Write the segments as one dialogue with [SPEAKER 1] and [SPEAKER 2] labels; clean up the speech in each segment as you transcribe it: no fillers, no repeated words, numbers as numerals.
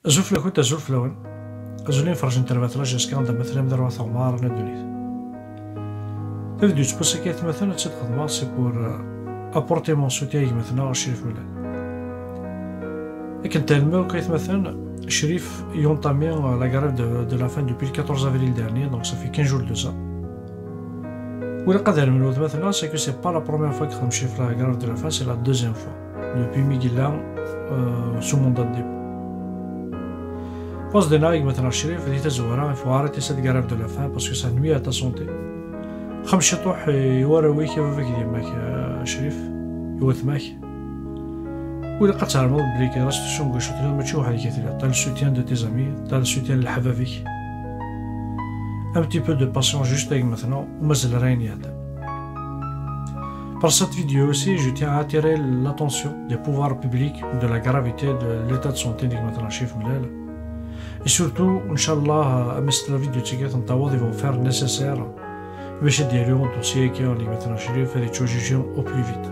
[SPEAKER 1] زوف لاكوت زوف لاون زولين فرج انترفات راجع سكان دا مثلا مدروا ثمار ندونيت تبدو تبوس كيف مثلا تصدق دماغ سي بور ابورتي مون سوتيا مثلا شريف مولان لكن تلمو كيف مثلا شريف يونطامي لا غاريف دو لا فان دوبي 14 افريل ديرني دونك صافي 15 جور دو سا ولا قدر من الوقت مثلا سي كو سي با لا بروميير فوا كنخدم شريف لا غاريف دو لا فان سي لا دوزيام فوا دوبي ميغيلا سو موندات ديبو بوز دي نايك مثلا شريف اللي تزورا يفو عارتي ساد غاريف دو لا فان باسكو سا نوي تا سونتي خمس شطوح يوراوي كيف فيك ديماك شريف يوثماك ولا قد تعلموا بلي كي راس تشوم شوتي ما تشوف هذيك كثير تاع السوتيان دو تي زامي تاع السوتيان لحبابيك un petit peu de patience juste avec maintenant ومازال راين يهدى. Par cette vidéo aussi, je tiens à attirer l'attention des pouvoirs publics de la gravité de l'état de santé de مثلا شريف ملال. Et surtout, Inch'Allah, مثل الفيديو تيجات نتواضع vont faire le nécessaire باش يديروا دوسيي كي اللي مثلا شريف هذه توجيجيون au plus vite.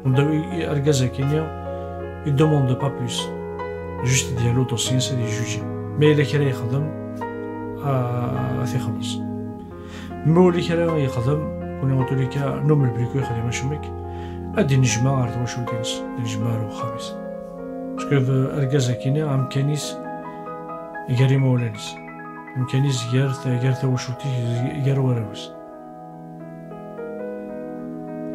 [SPEAKER 1] ونبداو الكازا كينيا il demande pas plus juste يديروا دوسيي سي جوجي مي الا كان يخدم في خلص مولي كان يخدم كنا قلت لك نوم البريكو يخدم شمك ادي نجمه عرض واش تنس نجمه وخميس باسكو الكازا كينيا ام كانيس يقري مولانيس مكانيس غير واش غير وراوس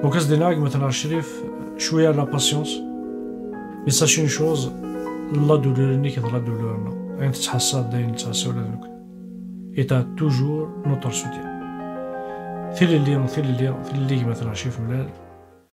[SPEAKER 1] وكاس ديناك مثلا الشريف شويه لا باسيونس مي ساشي اون شوز لا دولور نيك لا دولورنا انت تحسها داين تحسها ولا دوك ايتا توجور نوتر سوتيان في اللي مثلا شريف ملال